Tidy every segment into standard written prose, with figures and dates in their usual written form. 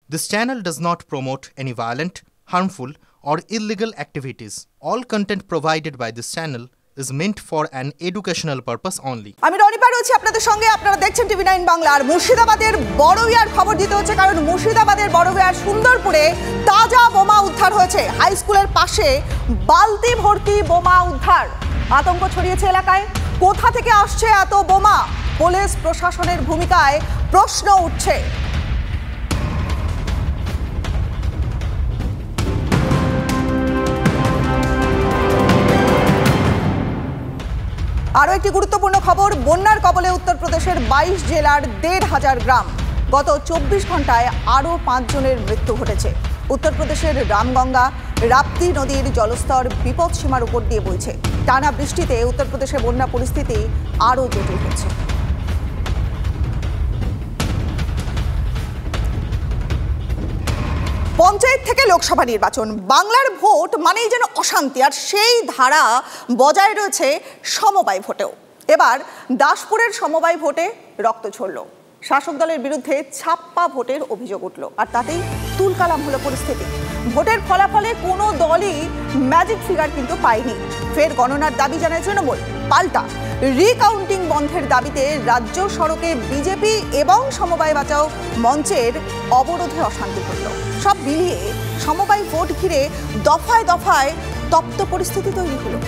This channel does not promote any violent, harmful, or illegal activities. All content provided by this channel is meant for an educational purpose only. আমি রনিপা রয়েছি আপনাদের সঙ্গে। আপনারা দেখছেন টিভি9 বাংলা। আর মুর্শিদাবাদের বড়বিয়ার খবর দিতে হচ্ছে, কারণ মুর্শিদাবাদের বড়বিয়ার সুন্দরপুরে তাজা বোমা উদ্ধার হয়েছে। হাই স্কুলের পাশে বালতি ভর্তি বোমা উদ্ধার। আতঙ্ক ছড়িয়েছে এলাকায়। কোথা থেকে আসছে এত বোমা? পুলিশ প্রশাসনের ভূমিকায় প্রশ্ন উঠছে। আরও একটি গুরুত্বপূর্ণ খবর, বন্যার কবলে উত্তরপ্রদেশের 22 জেলার 1,500 গ্রাম। গত 24 ঘন্টায় আরও 5 জনের মৃত্যু ঘটেছে। উত্তরপ্রদেশের রামগঙ্গা রাপ্তি নদীর জলস্তর বিপদসীমার উপর দিয়ে বইছে। টানা বৃষ্টিতে উত্তরপ্রদেশে বন্যা পরিস্থিতি আরও জটিল হচ্ছে। পঞ্চায়েত থেকে লোকসভা নির্বাচন, বাংলার ভোট মানেই যেন অশান্তি, আর সেই ধারা বজায় রয়েছে সমবায় ভোটেও। এবার দাসপুরের সমবায় ভোটে রক্ত ঝরল। শাসক দলের বিরুদ্ধে ছাপ্পা ভোটের অভিযোগ উঠল, আর তাতেই তুলকালাম হলো পরিস্থিতি। ভোটের ফলাফলে কোনো দলই ম্যাজিক ফিগার কিন্তু পায়নি। ফের গণনার দাবি জানায় তৃণমূল। পাল্টা রিকাউন্টিং বন্ধের দাবিতে রাজ্য সড়কে বিজেপি এবং সমবায় বাঁচাও মঞ্চের অবরোধে অশান্তি ঘটল। সব মিলিয়ে সমবায় ভোট ঘিরে দফায় দফায় তপ্ত পরিস্থিতি তৈরি হলো।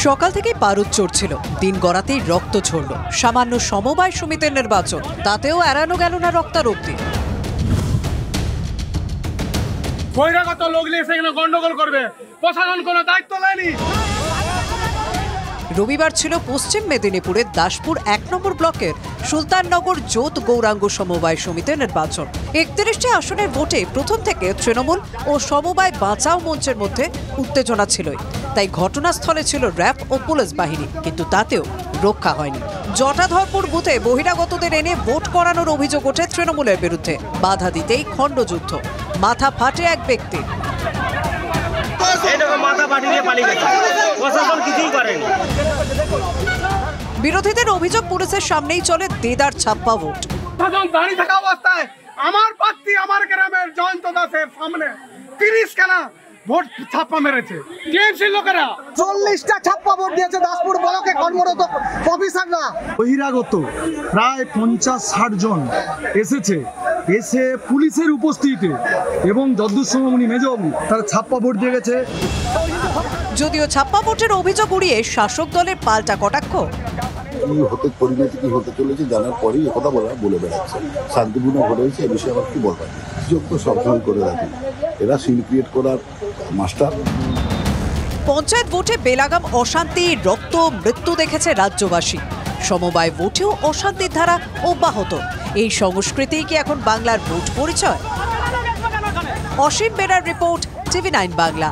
সকাল থেকেই বারুদ চড়ছিল, দিন গড়াতেই রক্ত ঝরল। সামান্য সমবায় সমিতির নির্বাচন, তাতেও এড়ানো গেল না রক্তারক্তি। বহিরাগত লোক নিয়ে সেখানে গন্ডগোল করবে, প্রশাসন কোনো দায়িত্ব নেয়নি। রবিবার ছিল পশ্চিম মেদিনীপুরের দাসপুর 1 নম্বর ব্লকের সুলতাননগর জোত গৌরাঙ্গ সমবায় সমিতির নির্বাচন। 31টি আসনের ভোটে প্রথম থেকে তৃণমূল ও সমবায় বাঁচাও মঞ্চের মধ্যে উত্তেজনা ছিলই। তাই ঘটনাস্থলে ছিল র্যাব ও পুলিশ বাহিনী, কিন্তু তাতেও রক্ষা হয়নি। জটাধরপুর বুথে বহিরাগতদের এনে ভোট করানোর অভিযোগ ওঠে তৃণমূলের বিরুদ্ধে। বাধা দিতেই খণ্ডযুদ্ধ, মাথা ফাটে এক ব্যক্তির। বিরোধীদের অভিযোগ, পুলিশের সামনেই চলে দেদার ছাপ্পা ভোট। দাঁড়িয়ে থাকা অবস্থায় আমার প্রার্থী আমার গ্রামের জয়ন্ত দাসের সামনে 30 খানা ভোট ছাপ্পা মেরেছে। টিএমসির লোকেরা 40টা ছাপ্পা ভোট দিয়েছে দাসপুর ব্লকে কর্মরত অফিসাররা। বহিরাগত প্রায় 50-60 জন এসে পুলিশের উপস্থিতিতে এবং যদ্দূরসমণি মেজবাবু তারা ছাপ্পা ভোট দিয়ে গেছে। যদিও ছাপ্পা ভোটের অভিযোগ উড়িয়ে শাসক দলের পাল্টা কটাক্ষ। পরিণতি কি হতে চলেছে জানার পরেই কথা বলে বেড়াচ্ছে। শান্তিপূর্ণ ভোট হয়েছে, এই বিষয়ে আবার কি বলবেন? সুযোগ তো সবসময় করে রাখি, এরা সিন ক্রিয়েট করার মাস্টার। পঞ্চায়েত ভোটে বেলাগাম অশান্তি, রক্ত, মৃত্যু দেখেছে রাজ্যবাসী। সমবায় ভোটেও অশান্তির ধারা অব্যাহত। এই সংস্কৃতি কি এখন বাংলার ভোট পরিচয়? অসীম বেরার রিপোর্ট, টিভি9 বাংলা।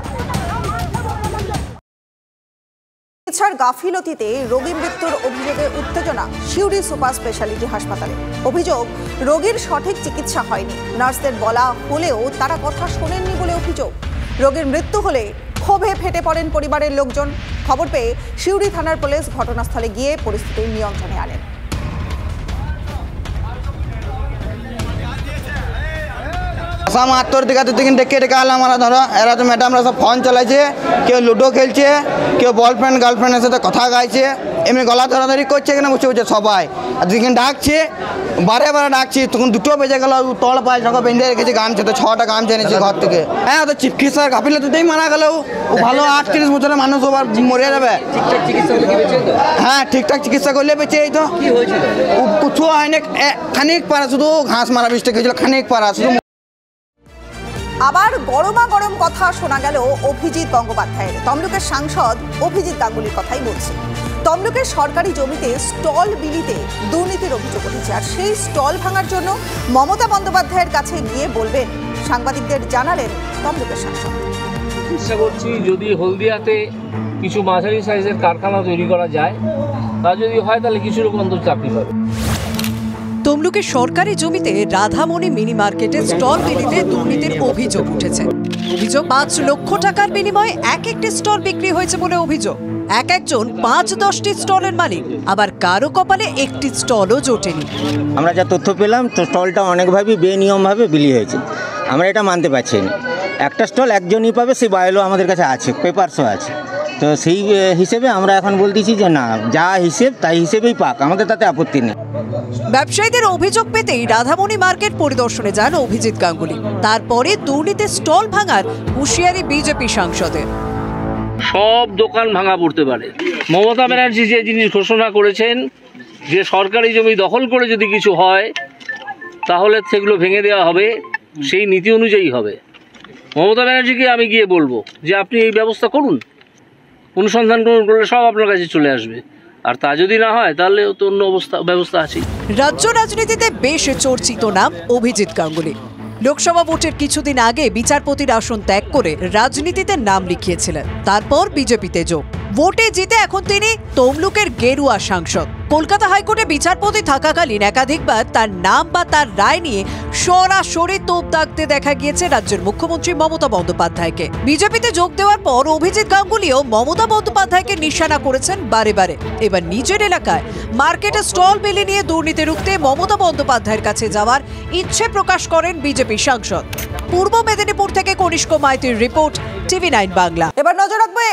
চিকিৎসার গাফিলতিতে রোগী মৃত্যুর অভিযোগে উত্তেজনা সিউড়ি সুপার স্পেশালিটি হাসপাতালে। অভিযোগ, রোগীর সঠিক চিকিৎসা হয়নি। নার্সদের বলা হলেও তারা কথা শোনেননি বলে অভিযোগ। রোগীর মৃত্যু হলে ক্ষোভে ফেটে পড়েন পরিবারের লোকজন। খবর পেয়ে সিউড়ি থানার পুলিশ ঘটনাস্থলে গিয়ে পরিস্থিতি নিয়ন্ত্রণে আনেন। মাত্র দিকে ডেকে আলাম। ধরো এরা তো ম্যাডামরা সব ফোন চালাইছে, কেউ লুডো খেলছে, কেউ বয়ফ্রেন্ড গার্লফ্রেন্ডের সাথে কথা গাইছে, এমনি গলা ধরাধরি করছে, এখানে বসে বসে সবাই। আর যেখানে ডাকছে বারে ডাকছি, তখন 2টো বেজে গেল। তল পায়ে যখন বেঁধে রেখেছে গামছা, তো 6টা গামছা এনেছে ঘর থেকে। হ্যাঁ, তো চিকিৎসার গাফিলতিতেই মারা গেল। ও ভালো 38 বছরের মানুষ, আবার মরে যাবে। হ্যাঁ, ঠিকঠাক চিকিৎসা করলে বেঁচে এই তো কিছু হয়নি। খানিক পারা শুধু ঘাস মারা বৃষ্টি খেয়েছিল, খানিক পারা শুধু। আবার গরম কথা শোনা গেল অভিজিৎ গঙ্গোপাধ্যায়ের। তমলুকের সাংসদ অভিজিৎ গাঙ্গুলির কথাই বলছে। তমলুকের সরকারি জমিতে স্টল বিলিতে দুর্নীতির অভিযোগ উঠেছে, আর সেই স্টল ভাঙার জন্য মমতা বন্দ্যোপাধ্যায়ের কাছে গিয়ে বলবেন, সাংবাদিকদের জানালেন তমলুকের সাংসদ। চেষ্টা করছি যদি হলদিয়াতে কিছু মাঝারি সাইজের কারখানা তৈরি করা যায়, তা যদি হয় তাহলে কিছু লোক অন্তত চাকরি পাবে। তমলুকের সরকারি জমিতে রাধামণি মিনি মার্কেটে স্টল বিলিতে দুর্নীতির অভিযোগ উঠেছে। অভিযোগ, 5 লক্ষ টাকার বিনিময়ে একটি স্টল বিক্রি হয়েছে বলে অভিযোগ। এক একজন ৫-১০টি স্টলের মালিক, আবার কারো কপালে একটি স্টলও জোটেনি। আমরা যা তথ্য পেলাম তো স্টলটা অনেকভাবেই বেনিয়মভাবে বিলি হয়েছে, আমরা এটা মানতে পারছি না। একটা স্টল একজনই পাবে, সেই বায়োলো আমাদের কাছে আছে, পেপারসও আছে। তো সেই হিসেবে আমরা এখন বলতেছি যে না, যা হিসেব তাই হিসেবেই পাক, আমাদের তাতে আপত্তি নেই। ব্যবসায়ীদের অভিযোগ পেতেই রাধামণি মার্কেট পরিদর্শনে যান অভিজিৎ গাঙ্গুলি। তারপরে দুর্নীতির স্টল ভাঙার হুঁশিয়ারি বিজেপি সাংসদের। সব দোকান ভাঙা পড়তে পারে। মমতা ব্যানার্জি যে জিনিস ঘোষণা করেছেন যে সরকারি জমি দখল করে যদি কিছু হয় তাহলে সেগুলো ভেঙে দেওয়া হবে, সেই নীতি অনুযায়ী হবে। মমতা ব্যানার্জিকে আমি গিয়ে বলবো যে আপনি এই ব্যবস্থা করুন, অনুসন্ধান করলে সব আপনার কাছে চলে আসবে। আর তা যদি না হয় তাহলে তো অন্য ব্যবস্থা আছে। রাজ্য রাজনীতিতে বেশ চর্চিত নাম অভিজিৎ গাঙ্গুলি। লোকসভা ভোটের কিছুদিন আগে বিচারপতির আসন ত্যাগ করে রাজনীতিতে নাম লিখিয়েছিলেন, তারপর বিজেপিতে যোগ। ভোটে জিতে এখন তিনি তমলুকের গেরুয়া সাংসদ। কলকাতা হাইকোর্টে বিচারপতি থাকাকালীন একাধিকবার তার নাম বা তার রায় নিয়ে সরাসরি তোপ দাগতে দেখা গিয়েছে রাজ্যের মুখ্যমন্ত্রী মমতা বন্দ্যোপাধ্যায়কে। বিজেপিতে যোগ দেওয়ার পর অভিজিৎ গাঙ্গুলিও মমতা বন্দ্যোপাধ্যায়কে নিশানা করেছেন বারে বারে। এবার নিজের এলাকায় মার্কেটে স্টল বিলি নিয়ে দুর্নীতি রুখতে মমতা বন্দ্যোপাধ্যায়ের কাছে যাওয়ার ইচ্ছে প্রকাশ করেন বিজেপি সাংসদ। পূর্ব মেদিনীপুর থেকে কনিষ্ক মাইতির রিপোর্ট, TV9 বাংলা। এবার নজর রাখবে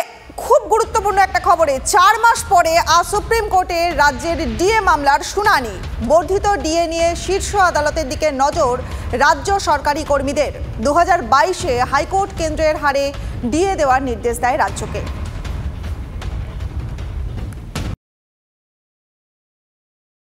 খুব গুরুত্বপূর্ণ একটা খবরে। 4 মাস পরে আজ সুপ্রিম কোর্টে রাজ্যের ডিএ মামলার শুনানি। বর্ধিত ডিএ নিয়ে শীর্ষ আদালতের দিকে নজর রাজ্য সরকারি কর্মীদের। 2022-এ হাইকোর্ট কেন্দ্রের হারে ডিএ দেওয়ার নির্দেশ দেয় রাজ্যকে।